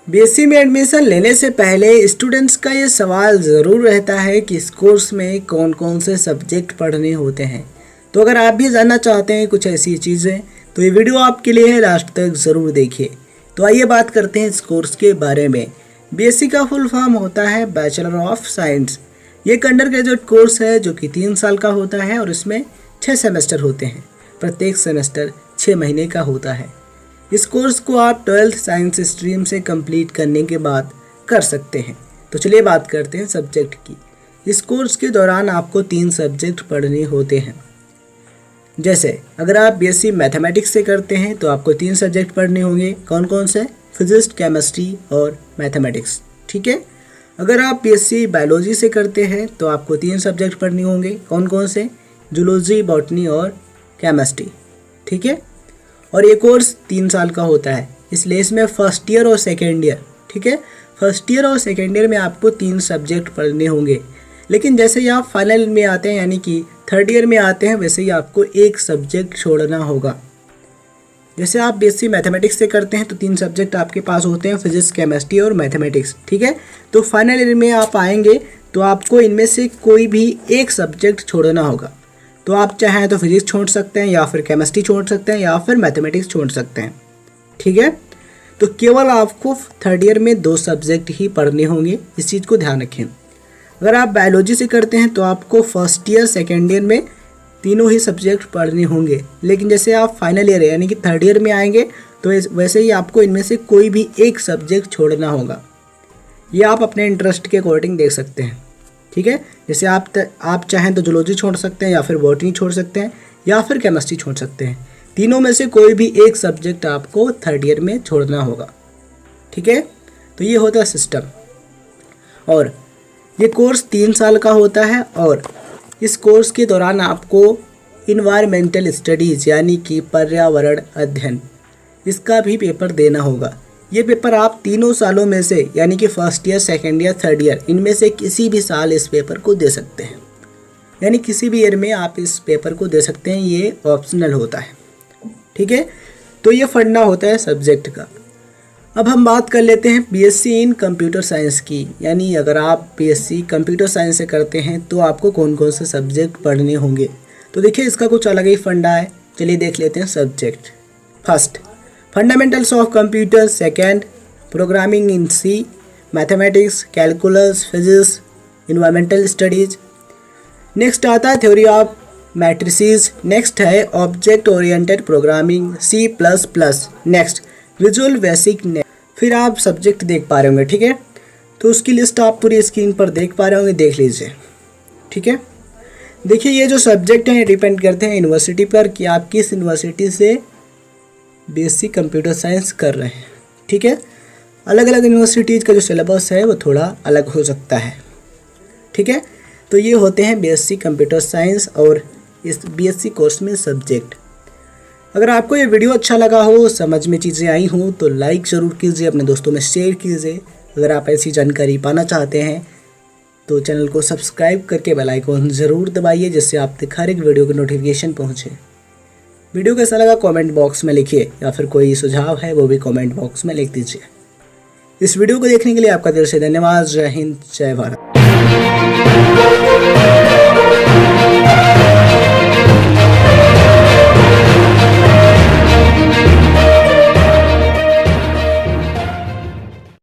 BSc में admission लेने से पहले स्टूडेंट्स का ये सवाल ज़रूर रहता है कि इस कोर्स में कौन कौन से सब्जेक्ट पढ़ने होते हैं। तो अगर आप भी जानना चाहते हैं कुछ ऐसी चीज़ें तो ये वीडियो आपके लिए है, लास्ट तक ज़रूर देखिए। तो आइए बात करते हैं इस कोर्स के बारे में। बीएससी का फुल फॉर्म होता है बैचलर ऑफ साइंस। ये एक अंडर ग्रेजुएट कोर्स है जो कि 3 साल का होता है और इसमें 6 सेमेस्टर होते हैं। प्रत्येक सेमेस्टर 6 महीने का होता है। इस कोर्स को आप 12th साइंस स्ट्रीम से कंप्लीट करने के बाद कर सकते हैं। तो चलिए बात करते हैं सब्जेक्ट की। इस कोर्स के दौरान आपको 3 सब्जेक्ट पढ़ने होते हैं। जैसे अगर आप बीएससी मैथमेटिक्स से करते हैं तो आपको 3 सब्जेक्ट पढ़ने होंगे। कौन कौन से? फिजिक्स, केमिस्ट्री और मैथमेटिक्स। ठीक है। अगर आप बीएससी बायोलॉजी से करते हैं तो आपको 3 सब्जेक्ट पढ़ने होंगे। कौन कौन से? जूलॉजी, बॉटनी और केमिस्ट्री। ठीक है। और ये कोर्स 3 साल का होता है, इसलिए इसमें फर्स्ट ईयर और सेकेंड ईयर, ठीक है, फर्स्ट ईयर और सेकेंड ईयर में आपको 3 सब्जेक्ट पढ़ने होंगे। लेकिन जैसे ही आप फाइनल में आते हैं यानी कि थर्ड ईयर में आते हैं वैसे ही आपको एक सब्जेक्ट छोड़ना होगा। जैसे आप बीएससी मैथमेटिक्स से करते हैं तो 3 सब्जेक्ट आपके पास होते हैं, फिजिक्स, केमिस्ट्री और मैथमेटिक्स। ठीक है। तो फाइनल ईयर में आप आएंगे तो आपको इनमें से कोई भी एक सब्जेक्ट छोड़ना होगा। तो आप चाहें तो फिजिक्स छोड़ सकते हैं या फिर केमिस्ट्री छोड़ सकते हैं या फिर मैथमेटिक्स छोड़ सकते हैं। ठीक है। तो केवल आपको थर्ड ईयर में 2 सब्जेक्ट ही पढ़ने होंगे, इस चीज़ को ध्यान रखें। अगर आप बायोलॉजी से करते हैं तो आपको फर्स्ट ईयर सेकेंड ईयर में तीनों ही सब्जेक्ट पढ़ने होंगे। लेकिन जैसे आप फाइनल ईयर यानी कि थर्ड ईयर में आएंगे तो वैसे ही आपको इनमें से कोई भी एक सब्जेक्ट छोड़ना होगा। ये आप अपने इंटरेस्ट के अकॉर्डिंग देख सकते हैं। ठीक है। जैसे आप चाहें तो जूलॉजी छोड़ सकते हैं या फिर बॉटनी छोड़ सकते हैं या फिर केमिस्ट्री छोड़ सकते हैं। तीनों में से कोई भी एक सब्जेक्ट आपको थर्ड ईयर में छोड़ना होगा। ठीक है। तो ये होता है सिस्टम। और ये कोर्स 3 साल का होता है और इस कोर्स के दौरान आपको इन्वायरमेंटल स्टडीज़ यानी कि पर्यावरण अध्ययन, इसका भी पेपर देना होगा। ये पेपर आप तीनों सालों में से यानी कि first year, second year, third year, इनमें से किसी भी साल इस पेपर को दे सकते हैं। यानी किसी भी ईयर में आप इस पेपर को दे सकते हैं, ये ऑप्शनल होता है। ठीक है। तो ये फंडा होता है सब्जेक्ट का। अब हम बात कर लेते हैं बीएससी इन कंप्यूटर साइंस की। यानी अगर आप बीएससी कंप्यूटर साइंस से करते हैं तो आपको कौन कौन से सब्जेक्ट पढ़ने होंगे। तो देखिए इसका कुछ अलग ही फंडा है। चलिए देख लेते हैं subject. First, fundamentals of computer. Second, programming in C, mathematics, calculus, physics, environmental studies. Next आता है थ्योरी ऑफ मैट्रिसेस। नेक्स्ट है object oriented programming, C++। Next visual basic. फिर आप सब्जेक्ट देख पा रहे होंगे। ठीक है। तो उसकी लिस्ट आप पूरी स्क्रीन पर देख पा रहे होंगे, देख लीजिए। ठीक है। देखिए ये जो सब्जेक्ट हैं डिपेंड करते हैं यूनिवर्सिटी पर कि आप किस यूनिवर्सिटी से बीएससी कंप्यूटर साइंस कर रहे हैं। ठीक है। अलग अलग यूनिवर्सिटीज़ का जो सिलेबस है वो थोड़ा अलग हो सकता है। ठीक है। तो ये होते हैं बीएससी कंप्यूटर साइंस और इस बीएससी कोर्स में सब्जेक्ट। अगर आपको ये वीडियो अच्छा लगा हो, समझ में चीज़ें आई हों तो लाइक ज़रूर कीजिए, अपने दोस्तों में शेयर कीजिए। अगर आप ऐसी जानकारी पाना चाहते हैं तो चैनल को सब्सक्राइब करके बेल आइकन ज़रूर दबाइए जिससे आप तक हर एक वीडियो की नोटिफिकेशन पहुँचे। वीडियो कैसा लगा कमेंट बॉक्स में लिखिए या फिर कोई सुझाव है वो भी कमेंट बॉक्स में लिख दीजिए। इस वीडियो को देखने के लिए आपका दिल से धन्यवाद। जय हिंद, जय भारत।